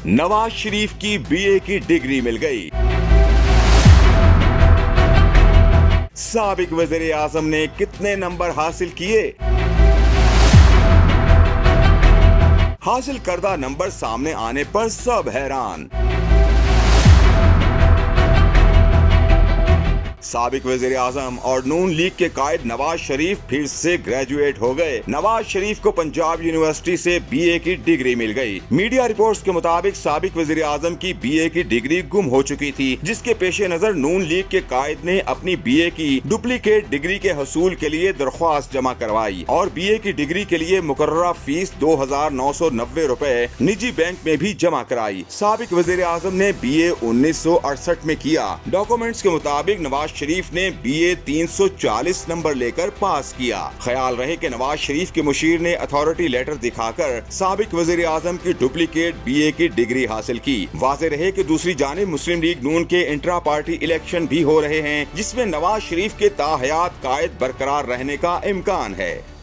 नवाज शरीफ की बीए की डिग्री मिल गई। साबिक वज़ीर आज़म ने कितने नंबर हासिल किए? हासिल करदा नंबर सामने आने पर सब हैरान। साबिक वज़ीर आज़म और नून लीग के कायद नवाज शरीफ फिर से ग्रेजुएट हो गए। नवाज शरीफ को पंजाब यूनिवर्सिटी से बीए की डिग्री मिल गई। मीडिया रिपोर्ट्स के मुताबिक साबिक वज़ीर आज़म की बीए की डिग्री गुम हो चुकी थी, जिसके पेश नजर नून लीग के कायद ने अपनी बीए की डुप्लीकेट डिग्री के हसूल के लिए दरख्वास्त जमा करवाई और बीए की डिग्री के लिए मुकर्ररा फीस 2,990 रुपए निजी बैंक में भी जमा कराई। साबिक वज़ीर आज़म ने बीए 1968 में किया। डॉक्यूमेंट्स के मुताबिक नवाज शरीफ ने बीए 340 नंबर लेकर पास किया। ख्याल रहे कि नवाज शरीफ के मुशीर ने अथॉरिटी लेटर दिखाकर साबिक वज़ीर आज़म की डुप्लीकेट बीए की डिग्री हासिल की। वाज़ेह रहे कि दूसरी जानिब मुस्लिम लीग नून के इंट्रा पार्टी इलेक्शन भी हो रहे हैं, जिसमें नवाज शरीफ के ताहयात कायद बरकरार रहने का इम्कान है।